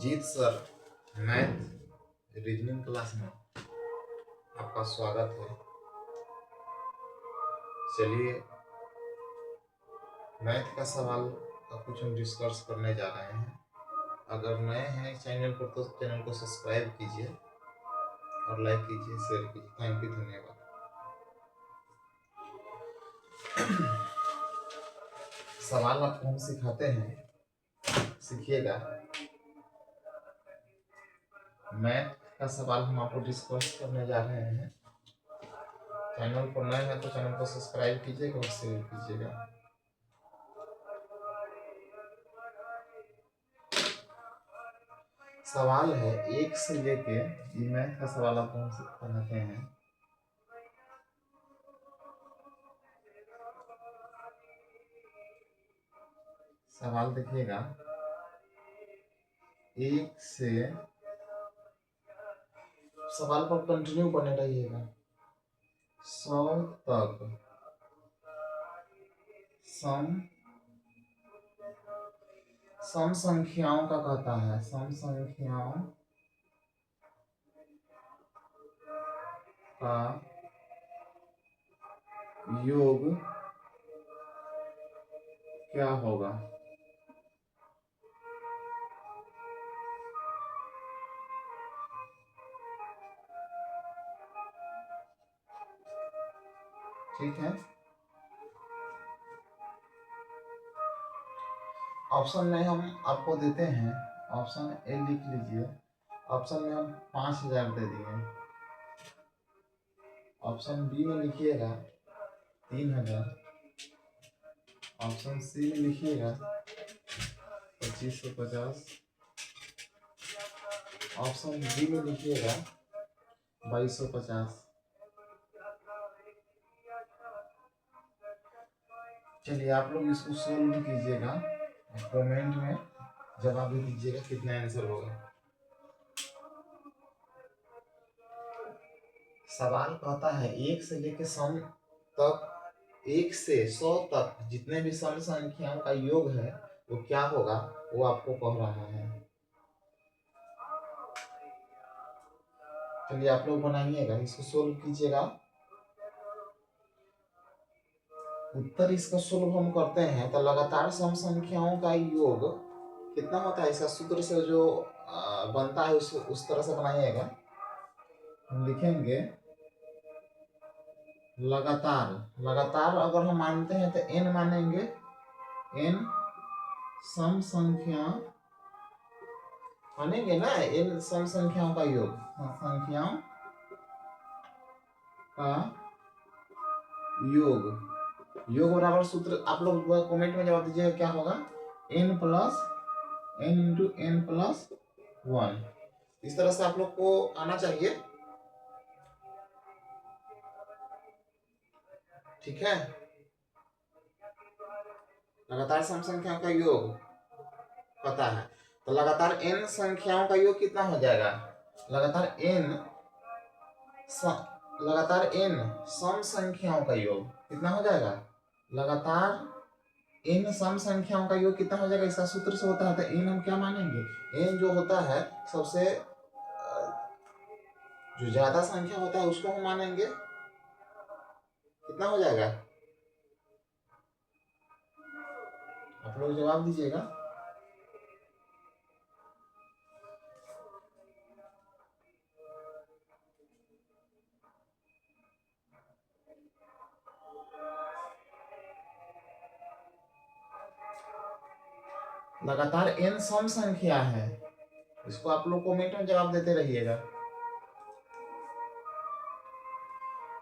जीत sir math reasoning class में आपका स्वागत है। चलिए मैथ का सवाल का कुछ हम डिस्कस करने जा रहे हैं। अगर नए हैं चैनल पर तो चैनल को सब्सक्राइब कीजिए और लाइक कीजिए, शेयर कीजिए। थैंक यू, धन्यवाद। सवाल आपको हम सिखाते हैं, सीखिएगा। मैथ का सवाल हम आपको डिस्कस करने जा रहे हैं। चैनल पर नए हैं तो चैनल को सब्सक्राइब कीजिएगा और शेयर कीजिएगा। सवाल है 1 से लेके, ये मैथ का सवाल आपको हम सिखाते हैं। सवाल देखिएगा, 1 से, सवाल पर कंटिन्यू बने रहिएगा। 100 तक सम संख्याओं का कहता है। सम संख्याओं का योग क्या होगा? ठीक है। ऑप्शन में हम आपको देते हैं, ऑप्शन ए लिख लीजिए। ऑप्शन में हम 5000 दे दिए। ऑप्शन बी में लिखिएगा 3000। ऑप्शन सी में लिखिएगा 2550। ऑप्शन डी में लिखिएगा 2250। चलिए आप लोग इसको सोल्व कीजिएगा, कमेंट में जवाब भी दीजिएगा कितना आंसर होगा। सवाल कहता है 1 से लेकर सम तक, 1 से 100 तक जितने भी सम संख्याओं का योग है वो क्या होगा, वो आपको कह रहा है। चलिए आप लोग बनाइएगा, इसको सोल्व कीजिएगा। उत्तर इसका सोल्व हम करते हैं तो लगातार सम संख्याओं का योग कितना होता है, इसका सूत्र से जो बनता है उस तरह से बनाइएगा। हम लिखेंगे लगातार अगर हम मानते हैं तो n मानेंगे, n सम संख्या मानेंगे ना, n सम संख्याओं का योग, संख्याओं का योग बराबर सूत्र आप लोग कमेंट में जवाब दीजिएगा क्या होगा, n इंटू n प्लस 1। इस तरह से आप लोग को आना चाहिए। ठीक है, लगातार सम संख्याओं का योग पता है तो लगातार n संख्याओं का योग कितना हो जाएगा, लगातार n सम संख्याओं का योग कितना हो जाएगा, लगातार n सम संख्याओं का योग कितना हो जाएगा, इसका सूत्र से होता है। तो n हम क्या मानेंगे, n जो होता है सबसे जो ज्यादा संख्या होता है उसको हम मानेंगे। कितना हो जाएगा, आप लोग जवाब दीजिएगा। लगातार n सम संख्या है, इसको आप लोग कमेंट में जवाब देते रहिएगा।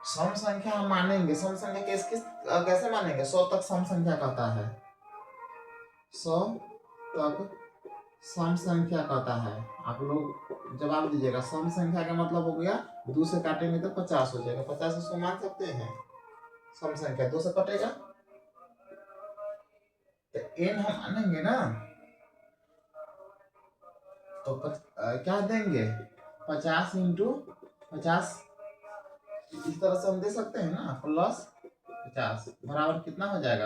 सम संख्या हम मानेंगे, सम संख्या कैसे मानेंगे, 100 तक सम संख्या कहता है, 100 तक सम संख्या कहता है। आप लोग जवाब दीजिएगा। सम संख्या का मतलब हो गया 2 से काटेंगे तो 50 हो जाएगा, 50 उसको मान सकते हैं। सम संख्या 2 से कटेगा तो n हम मानेंगे ना, तो क्या देंगे, 50 इंटू 50, इस तरह से हम दे सकते हैं ना, प्लस 50 बराबर कितना हो जाएगा,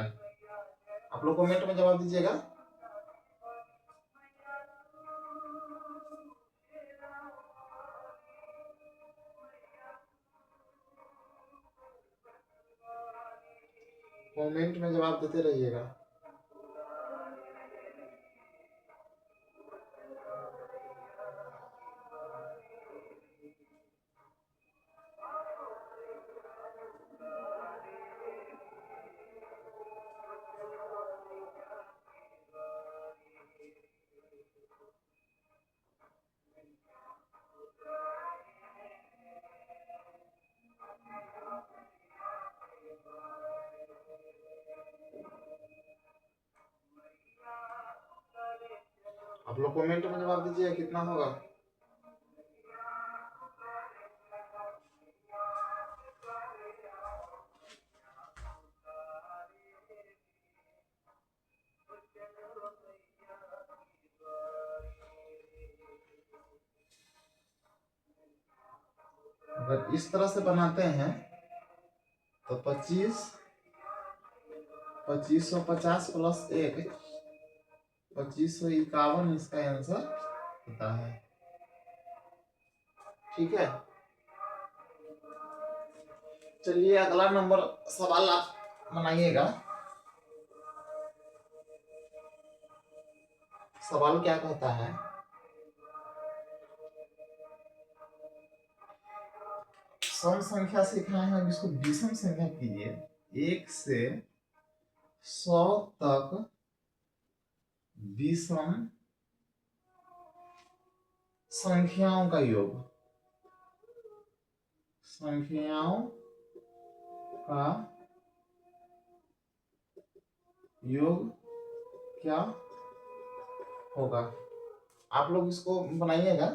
आप लोग कमेंट में जवाब दीजिएगा। कमेंट में जवाब देते रहिएगा। आप लोग कमेंट में जवाब दीजिए कितना होगा। अगर इस तरह से बनाते हैं तो 2550 प्लस 1 2551 इसका आंसर होता है। ठीक है, चलिए अगला नंबर सवाल आप बनाइएगा। सवाल क्या कहता है, सम संख्या सिखाए हैं जिसको विषम संख्या कीजिए। 1 से 100 तक विषम संख्याओं का योग, संख्याओं का योग क्या होगा। आप लोग इसको बनाइएगा,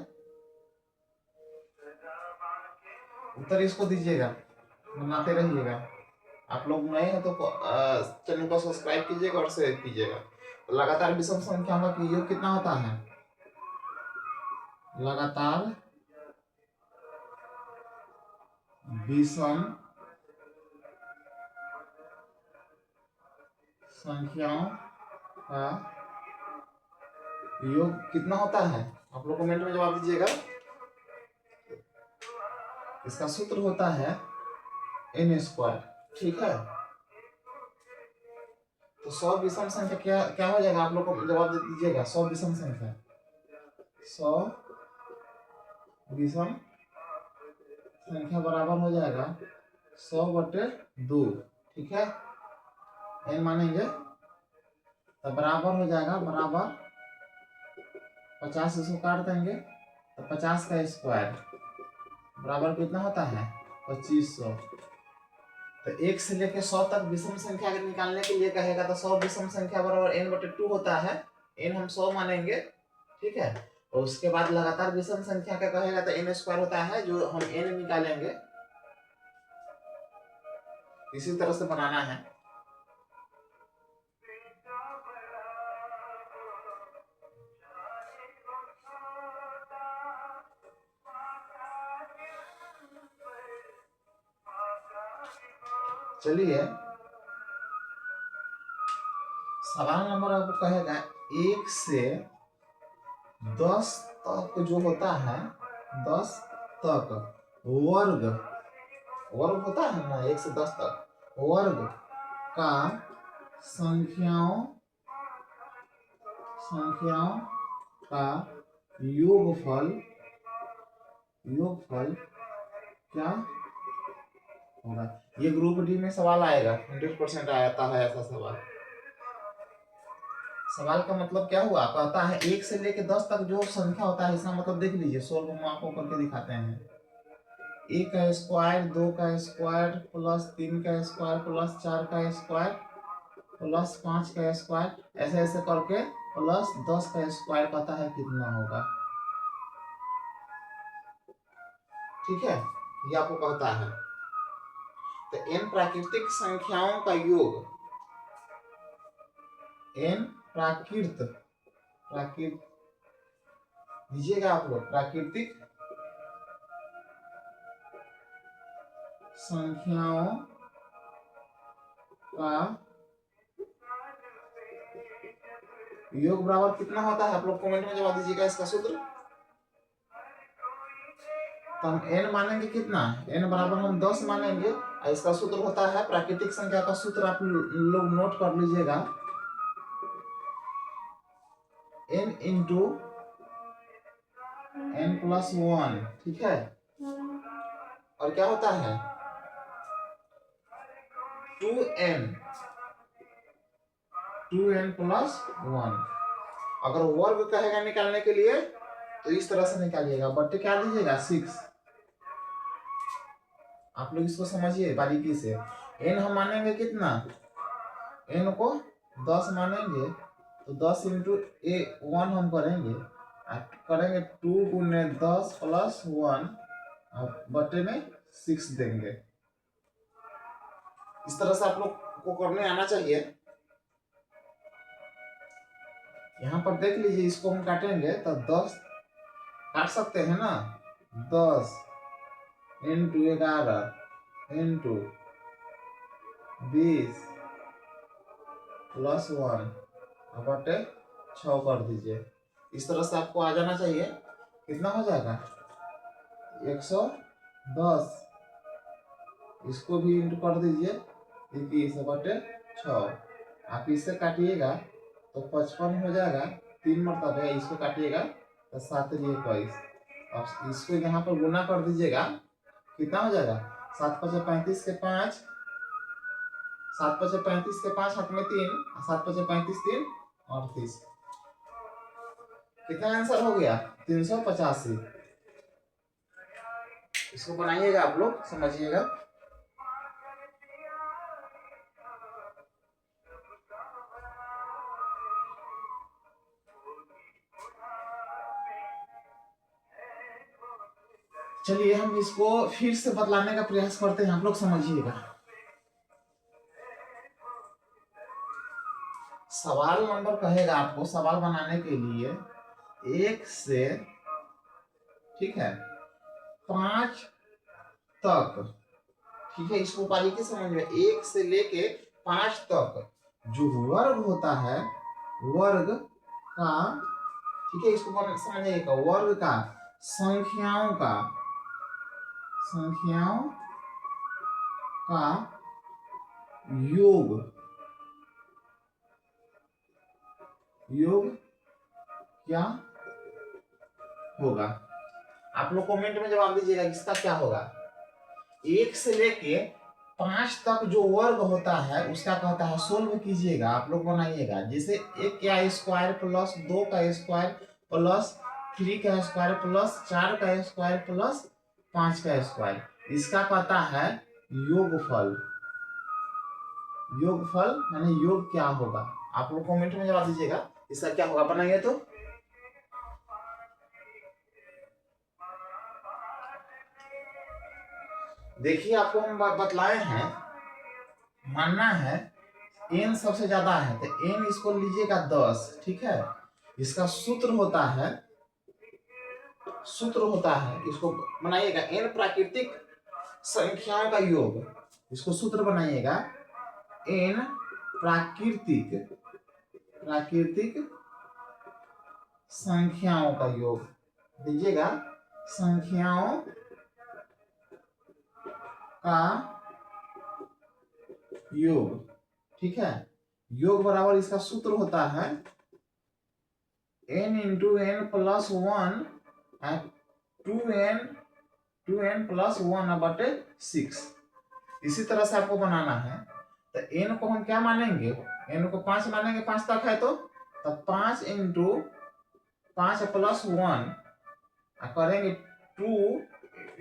उत्तर इसको दीजिएगा, बनाते रहिएगा। आप लोग नए हैं तो चैनल को सब्सक्राइब कीजिएगा और शेयर कीजिएगा। तो लगातार विषम संख्याओं का योग कितना होता है, लगातार विषम संख्याओं का योग कितना होता है। आप लोग कमेंट में जवाब दीजिएगा। इसका सूत्र होता है n²। ठीक है, तो 100 विषम संख्या क्या क्या हो जाएगा, आप लोग को जवाब दीजिएगा। 100 विषम संख्या, 100 विषम संख्या बराबर हो जाएगा 100/2। ठीक है, n मानेंगे तो बराबर हो जाएगा, बराबर 50 इसको काट देंगे तो 50 का स्क्वायर बराबर कितना होता है 2500। तो 1 से लेके 100 तक विषम संख्या निकालने के लिए कहेगा तो 100 विषम संख्या बराबर n/2 होता है। n हम 100 मानेंगे। ठीक है, और उसके बाद लगातार विषम संख्या का कहेगा तो n² होता है, जो हम n निकालेंगे। इसी तरह से बनाना है। चलिए, सवाल नंबर आपको कहेगा 1 से 10 तक जो होता है, 10 तक वर्ग होता है ना, 1 से 10 तक वर्ग का संख्याओं का योगफल क्या होगा। ये ग्रुप डी में सवाल आएगा, 100% आता है ऐसा सवाल। सवाल का मतलब क्या हुआ, कहता है 1 से लेके 10 तक जो संख्या होता है, इसका मतलब देख लीजिए, सोल्व हम आपको करके दिखाते हैं। 1 का स्क्वायर, 2 का स्क्वायर प्लस 3 का स्क्वायर प्लस 4 का स्क्वायर प्लस 5 का स्क्वायर, ऐसे ऐसे करके प्लस 10 का स्क्वायर कहता है कितना होगा। ठीक है, ये आपको कहता है। तो n प्राकृतिक संख्याओं का योग, n प्राकृत दीजिएगा आप लोग, प्राकृतिक संख्याओं का योग बराबर कितना होता है, आप लोग कमेंट में जवाब दीजिएगा इसका सूत्र। तो हम n मानेंगे कितना, n बराबर हम 10 मानेंगे इसका सूत्र होता है, प्राकृतिक संख्या का सूत्र आप लोग नोट कर लीजिएगा, n इंटू n+1, ठीक है। और क्या होता है 2n+1। अगर वर्ग कहेगा निकालने के लिए तो इस तरह से निकालिएगा, बट्टे क्या लीजिएगा 6। आप लोग इसको समझिए बारीकी से। n हम मानेंगे कितना, n को 10 मानेंगे तो 10 इंटू 1 हम करेंगे, करेंगे 2 गुने 10 + 1 बटे में 6 देंगे। इस तरह से आप लोग को करने आना चाहिए। यहाँ पर देख लीजिए, इसको हम काटेंगे तो 10 काट सकते हैं ना, 10 इंटू 11 इंटू 20 + 1 बटे 6 कर दीजिए। इस तरह से आपको आ जाना चाहिए। कितना हो जाएगा 110, इसको भी इंटू कर दीजिए 21 बटे 6। आप इससे काटिएगा तो 55 हो जाएगा, 3 मरतबा इसको काटिएगा तो 7 × 21। अब इसको यहाँ पर गुना कर दीजिएगा, कितना हो जाएगा 7 × 5 = 35 के 5, 7 × 5 = 35 के 5 हाथ में 3, 7 × 5 = 35 3 38। कितना आंसर हो गया 385। इसको बनाइएगा, आप लोग समझिएगा। चलिए हम इसको फिर से बतलाने का प्रयास करते हैं, आप लोग समझिएगा। सवाल नंबर कहेगा आपको सवाल बनाने के लिए 1 से, ठीक है, 5 तक, ठीक है। इसको बारीकी से समझिए, 1 से लेके 5 तक जो वर्ग होता है, वर्ग का, ठीक है, इसको समझिएगा, वर्ग का संख्याओं का योग क्या होगा। आप लोग कमेंट में जवाब दीजिएगा इसका क्या होगा। 1 से लेके 5 तक जो वर्ग होता है उसका कहता है, सोल्व कीजिएगा, आप लोग बनाइएगा। जैसे 1 का स्क्वायर प्लस 2 का स्क्वायर प्लस 3 का स्क्वायर प्लस 4 का स्क्वायर प्लस 5 का स्क्वायर, इसका कहता है योगफल। योगफल यानी योग क्या होगा। आप लोग कमेंट में जवाब दीजिएगा इसका क्या होगा, बनाइए तो। देखिए आपको हम बतलाए हैं, मानना है n सबसे ज्यादा है तो n इसको लीजिएगा 10, ठीक है। इसका सूत्र होता है, इसको बनाइएगा n प्राकृतिक संख्याओं का योग। इसको सूत्र बनाइएगा n प्राकृतिक संख्याओं का योग, दीजिएगा संख्याओं का योग, ठीक है। योग बराबर इसका सूत्र होता है n इंटू n+1 2n+1 बटे 6। इसी तरह से आपको बनाना है। तो n को हम क्या मानेंगे, n को 5 मानेंगे, 5 तक है तो 5 इंटू 5 + 1 करेंगे 2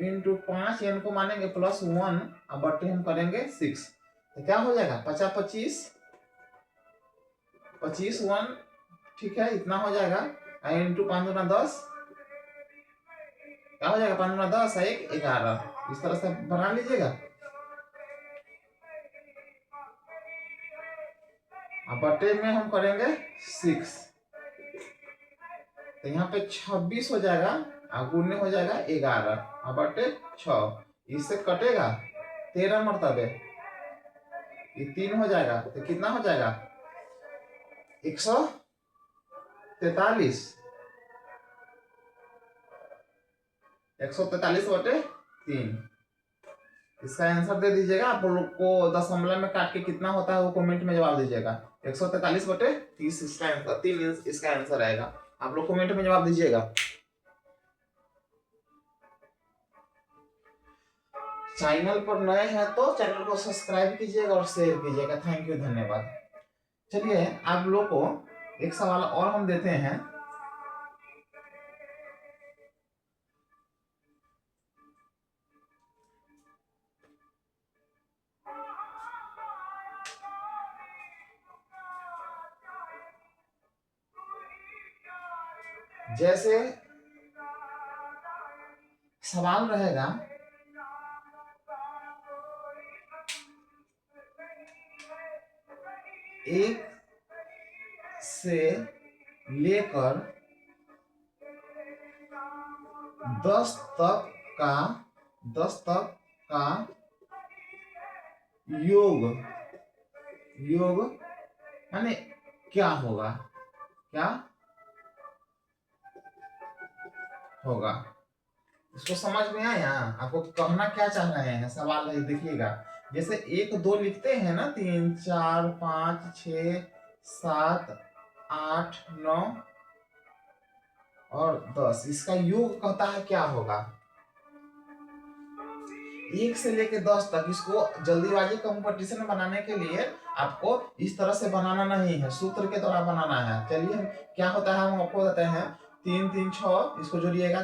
इंटू 5, n को मानेंगे +1 बटे हम करेंगे 6। तो क्या हो जाएगा 50 25 1, ठीक है, इतना हो जाएगा। इंटू 5 × 10 क्या हो जाएगा, 5 × 10 1 11। इस तरह से बना लीजिएगा। अब बटे में हम करेंगे 6, तो यहाँ पे 26 हो जाएगा, गुणे हो जाएगा 11 बटे 6। इससे कटेगा 13 मरतबे, ये 3 हो जाएगा, तो कितना हो जाएगा 143 बटे 3। इसका आंसर दे दीजिएगा। आप लोग को दशमलव में काट के कितना होता है वो कमेंट में जवाब दीजिएगा। 143/30 इसका आंसर, 3 इसका आंसर आएगा। आप लोग कमेंट में जवाब दीजिएगा। चैनल पर नए हैं तो चैनल को सब्सक्राइब कीजिएगा और शेयर कीजिएगा। थैंक यू, धन्यवाद। चलिए आप लोग को एक सवाल और हम देते हैं। जैसे सवाल रहेगा, एक से लेकर 10 तक का 10 तक का योग माने क्या होगा, क्या होगा? इसको समझ में आया? आपको कहना क्या चाह रहे हैं सवाल है, देखिएगा। जैसे 1 2 लिखते हैं ना, 3 4 5 6 7 8 9 और 10, इसका योग कहता है क्या होगा। 1 से लेके 10 तक इसको जल्दीबाजी कंपटीशन बनाने के लिए आपको इस तरह से बनाना नहीं है, सूत्र के द्वारा बनाना है। चलिए क्या होता है हम आपको बताते हैं। 3 3 6, इसको जोड़िएगा।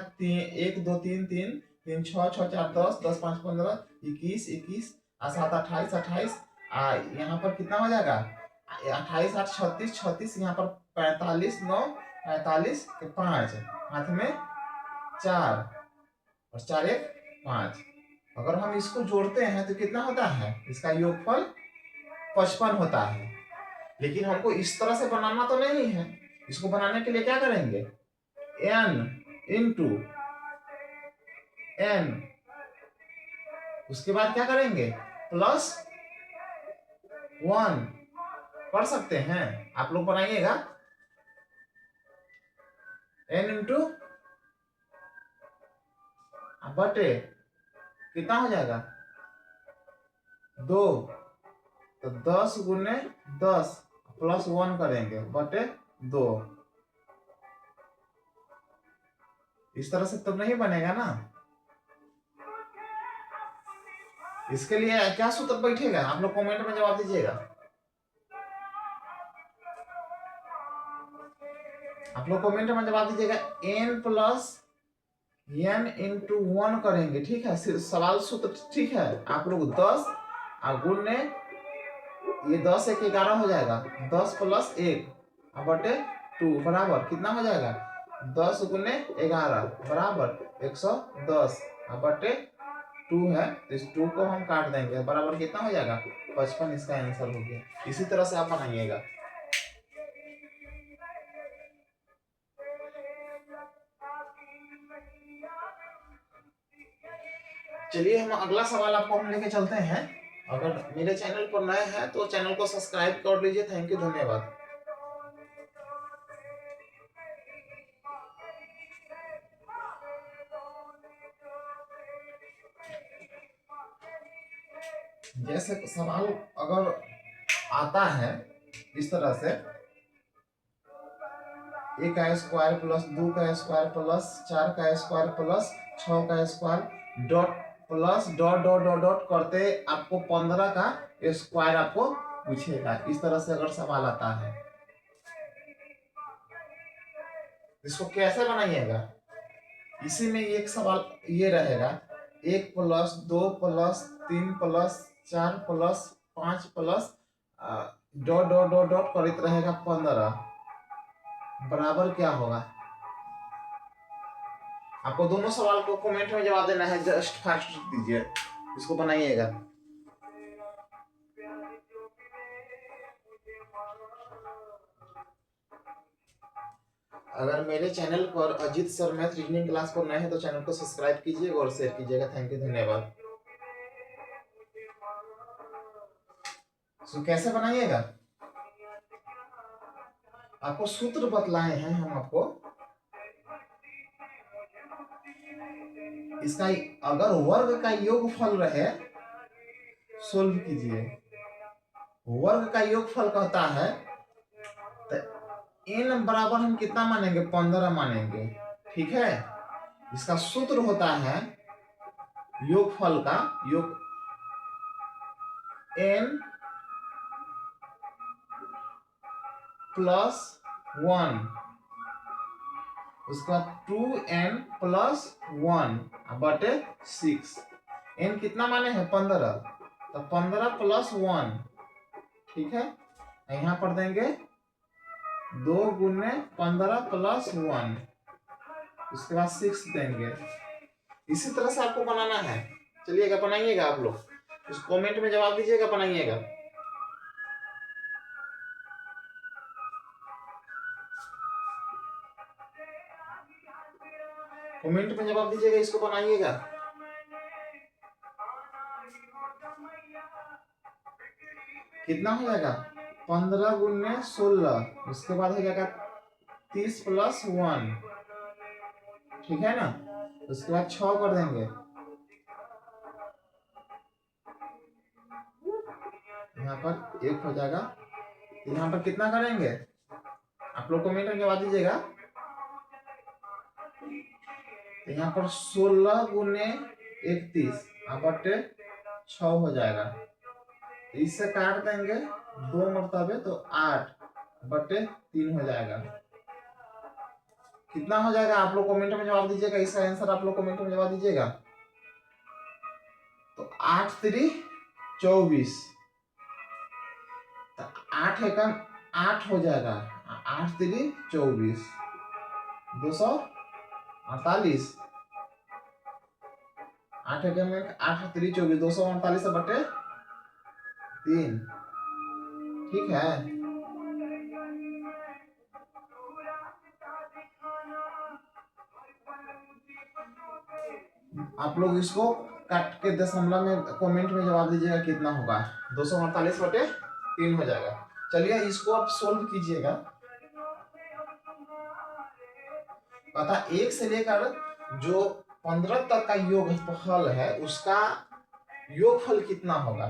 1 2 3 3 3 6 6 4 10 10 5 15 21 21 7 28 28, यहाँ पर कितना हो जाएगा? 28 8 36 36, यहाँ पर 45 9 45 के 5, हाथ में 4 और 4 1 5। अगर हम इसको जोड़ते हैं तो कितना होता है? इसका योगफल 55 होता है। लेकिन हमको इस तरह से बनाना तो नहीं है। इसको बनाने के लिए क्या करेंगे? n इंटू n, उसके बाद क्या करेंगे? +1 कर सकते हैं। आप लोग बनाइएगा। n इंटू बटे कितना हो जाएगा? 2, तो 10 गुने 10 +1 करेंगे बटे 2। इस तरह से तो नहीं बनेगा ना। इसके लिए क्या सूत्र बैठेगा? आप लोग कमेंट में जवाब दीजिएगा। आप लोग कमेंट में जवाब दीजिएगा। n + n इंटू 1 करेंगे, ठीक है? सवाल सूत्र ठीक है। आप लोग 10 और गुने ये 10 1 11 हो जाएगा। 10 + 1 बटे 2 बराबर कितना हो जाएगा? 10 गुने 11 बराबर 110 बटे 2 है, तो इस 2 को हम काट देंगे, बराबर कितना हो जाएगा? 55। इसका आंसर हो गया। इसी तरह से आप बनाइएगा। चलिए हम अगला सवाल आपको हम लेके चलते हैं। अगर मेरे चैनल पर नए हैं तो चैनल को सब्सक्राइब कर लीजिए। थैंक यू, धन्यवाद। जैसे सवाल अगर आता है इस तरह से, 1 का स्क्वायर + 2 का स्क्वायर + 4 का स्क्वायर + 6 का square dot plus dot dot dot dot करते आपको 15 का स्क्वायर आपको पूछेगा। इस तरह से अगर सवाल आता है, इसको कैसे बनाइएगा? इसी में एक सवाल ये रहेगा, 1 + 2 + 3 + 4 + 5 + डॉट डॉट डॉट डॉट करते रहेगा 15 बराबर क्या होगा? आपको दोनों सवाल को कमेंट में जवाब देना है। जस्ट फास्ट दीजिए, इसको बनाइएगा। अगर मेरे चैनल पर Ajit sir math reasoning class पर नए हैं तो चैनल को सब्सक्राइब कीजिएगा और शेयर कीजिएगा। थैंक यू, धन्यवाद। तो कैसे बनाइएगा? आपको सूत्र बतलाए हैं हम आपको। इसका अगर वर्ग का योगफल रहे सोल्व कीजिए। वर्ग का योगफल कहता है, तो n बराबर हम कितना मानेंगे, 15 मानेंगे। ठीक है, इसका सूत्र होता है योगफल का, योग n प्लस 1, उसका 2n प्लस 1 बटे 6। n कितना माने हैं, 15, तो 15 प्लस 1। ठीक है, यहाँ पर देंगे 2 गुने 15 प्लस 1, उसके बाद 6 देंगे। इसी तरह से आपको बनाना है। चलिएगा, बनाइएगा आप लोग, उस कमेंट में जवाब दीजिएगा, बनाइएगा। कमेंट में जवाब दीजिएगा, इसको बनाइएगा। कितना हो जाएगा, 15 गुने 16, उसके बाद हो जाएगा 30 प्लस 1। ठीक है ना, उसके बाद 6 कर देंगे, यहाँ पर 1 हो जाएगा। यहाँ पर कितना करेंगे, आप लोग कमेंट में जवाब दीजिएगा। तो यहाँ पर 16 गुने 31 बटे 6 हो जाएगा। इससे काट देंगे 2 मरतबे, तो 8 बटे 3 हो जाएगा। कितना हो जाएगा, आप लोग कमेंट में जवाब दीजिएगा। इसका आंसर आप लोग कमेंट में जवाब दीजिएगा। तो 8 3 24, तो 8 एकम 8 हो जाएगा। 8 3 24, 248। 8 एकम 8 3 24, 248 बटे 3। ठीक है, आप लोग इसको काट के दशमलव में कमेंट में जवाब दीजिएगा कितना होगा। 248 बटे 3 हो जाएगा। चलिए, इसको आप सोल्व कीजिएगा। पता 1 से लेकर जो 15 तक का योगफल है, उसका योगफल कितना होगा,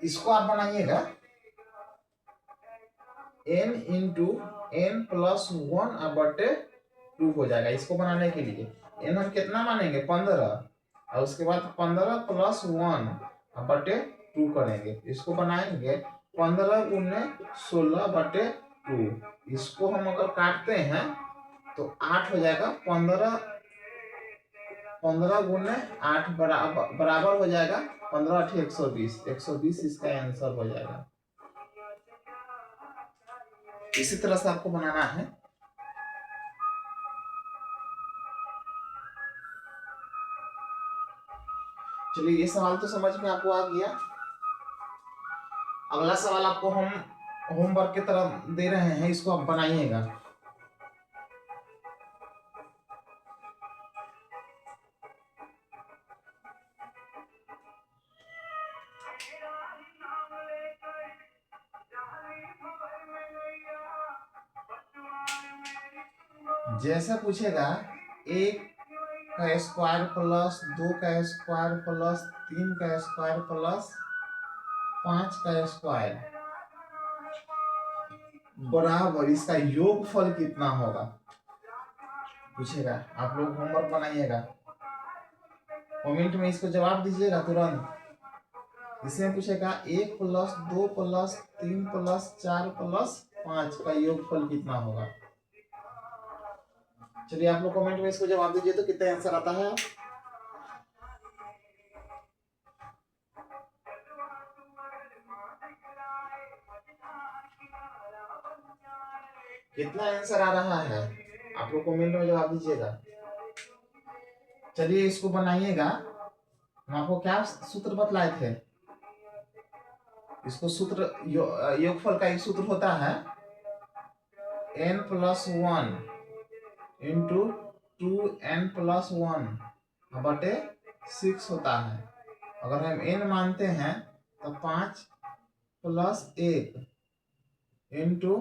इसको आप बनाइएगा। n इंटू n प्लस 1 बटे 2 हो जाएगा। इसको बनाने के लिए n हम कितना मानेंगे, 15, और उसके बाद 15 प्लस 1 बटे 2 करेंगे। इसको बनाएंगे 15 गुने 16 बटे 2। इसको हम अगर काटते हैं तो 8 हो जाएगा। 15 गुने 8 बराबर हो जाएगा 15 8 120। 120 इसका आंसर हो जाएगा। इसी तरह से आपको बनाना है। चलिए, ये सवाल तो समझ में आपको आ गया। अगला सवाल आपको हम होमवर्क की तरफ दे रहे हैं, इसको आप बनाइएगा। जैसे पूछेगा 1 का स्क्वायर प्लस 2 का स्क्वायर प्लस 3 का स्क्वायर प्लस 5 का स्क्वायर बराबर इसका योगफल कितना होगा, पूछेगा। आप लोग होमवर्क बनाइएगा, कमेंट में इसको जवाब दीजिएगा तुरंत। इसमें पूछेगा 1 प्लस 2 प्लस 3 प्लस 4 प्लस 5 का योगफल कितना होगा। चलिए, आप लोग कमेंट में इसको जवाब दीजिए तो कितना आंसर आता है। कितना आंसर आ रहा है, आप लोग कमेंट में जवाब दीजिएगा। चलिए, इसको बनाइएगा। हम आपको क्या सूत्र बतलाए थे, इसको सूत्र योगफल का एक सूत्र होता है n plus 1 into 2n plus 1 बटे 6 होता है। अगर हम n मानते हैं तो 5 प्लस 1 इंटू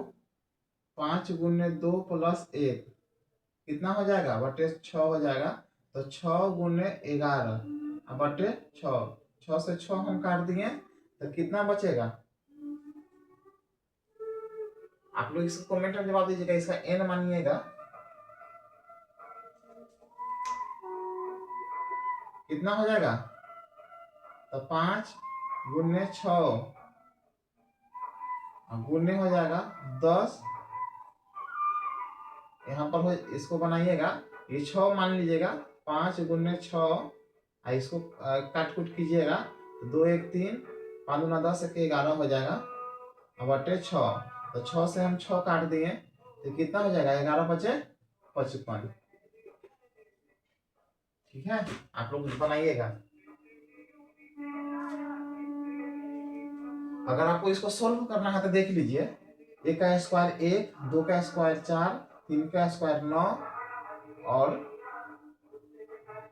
5 गुने 2 प्लस 1 कितना हो जाएगा, बटे 6 हो जाएगा। तो 6 गुने 11 बटे 6, 6 से 6 हम काट दिए तो कितना बचेगा? आप लोग इसको कमेंट में जवाब दीजिएगा। इसका n मानिएगा, कितना हो जाएगा? तो 5 गुने 6 गुने हो जाएगा 10। यहाँ पर हो, इसको बनाइएगा, ये 6 मान लीजिएगा। 5 गुने 6, इसको काट कुट कीजिएगा तो 2 1 3, 5 गुना 10 1 11 हो जाएगा। अब बटे 6, तो 6 से हम 6 काट दिए तो कितना हो जाएगा? 11 बचे 55। ठीक है, आप लोग बनाइएगा। अगर आपको इसको सोल्व करना है तो देख लीजिए, 1 का स्क्वायर 1, 2 का स्क्वायर 4, 3 का स्क्वायर 9 और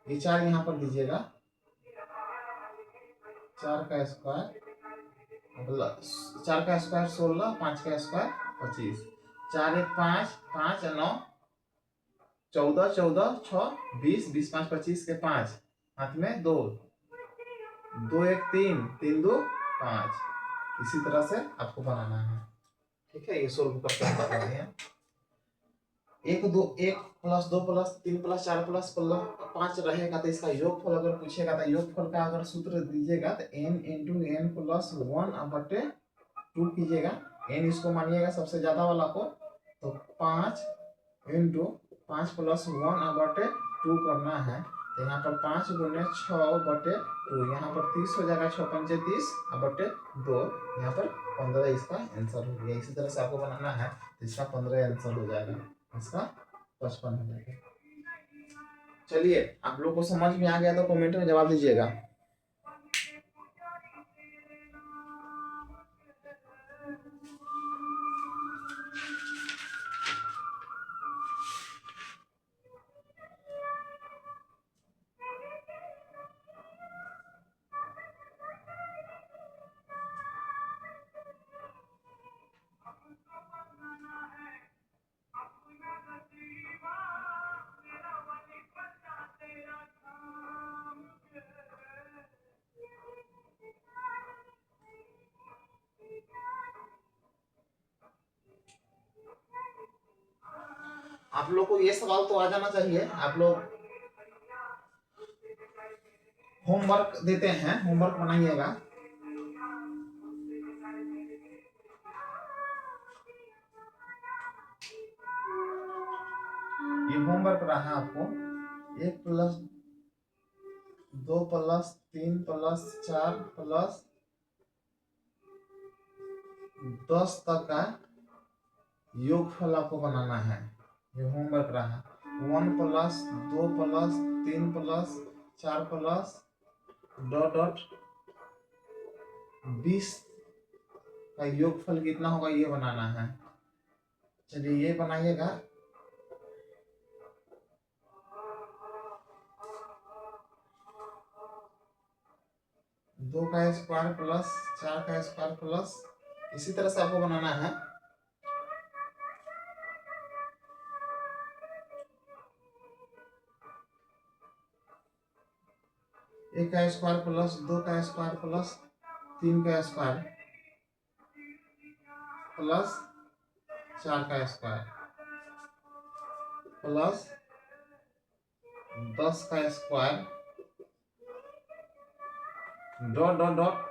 ये 4 यहाँ पर दीजिएगा। 4 का स्क्वायर 16, 5 का स्क्वायर 25, 4 1 5, 5 9 14, 14 6 20, 20 5 25 के 5, हाथ में 2, 2 1 3, 3 2 5। इसी तरह से आपको बनाना है। ठीक है, ये सोल्व करके हम बता रहे हैं। 1 2 1 प्लस 2 प्लस 3 प्लस 4 प्लस 5 रहेगा तो इसका योगफल अगर पूछेगा तो योगफल का अगर सूत्र दीजिएगा तो n इंटू n प्लस 1/2 कीजिएगा। n इसको मानिएगा सबसे ज्यादा वाला को, तो 5 इंटू 5 प्लस 1/2 करना है। तो यहाँ पर 5 गुने 6/2, यहाँ पर 30 हो जाएगा। 6 पंचे 30/2, यहाँ पर 15 इसका आंसर हो गया। इसी तरह से आपको बनाना है तो इसका 15 आंसर हो जाएगा, इसका 55 हो जाएगा। चलिए, आप लोग को समझ में आ गया तो कमेंट में जवाब दीजिएगा। आप लोग को ये सवाल तो आ जाना चाहिए। आप लोग होमवर्क देते हैं, होमवर्क बनाइएगा। ये होमवर्क रहा आपको। 1 प्लस 2 प्लस 3 प्लस 4 प्लस 10 तक का योगफल आपको बनाना है। ये होमवर्क रहा। 1 plus 2 plus 3 plus 4 plus dot dot 20 का योगफल कितना होगा ये बनाना है। चलिए ये बनाइएगा। दो का स्क्वायर प्लस 4 का स्क्वायर प्लस, इसी तरह से आपको बनाना है। एक का स्क्वायर प्लस 2 का स्क्वायर प्लस 3 का स्क्वायर प्लस 4 का स्क्वायर प्लस 10 का square dot dot dot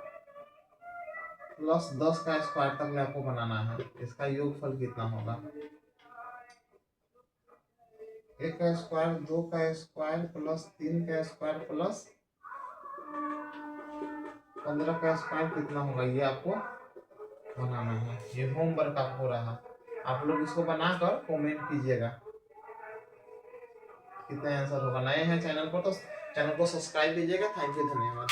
plus 10 का स्क्वायर तक आपको बनाना है। इसका योगफल कितना होगा? 1 का स्क्वायर 2 का स्क्वायर प्लस 3 का स्क्वायर प्लस 15 का स्क्वायर कितना होगा ये आपको बनाना है। ये होमवर्क आपको रहा। आप लोग इसको बनाकर कमेंट कीजिएगा कितना आंसर होगा। नए हैं चैनल पर तो चैनल को सब्सक्राइब कीजिएगा। थैंक यू, धन्यवाद।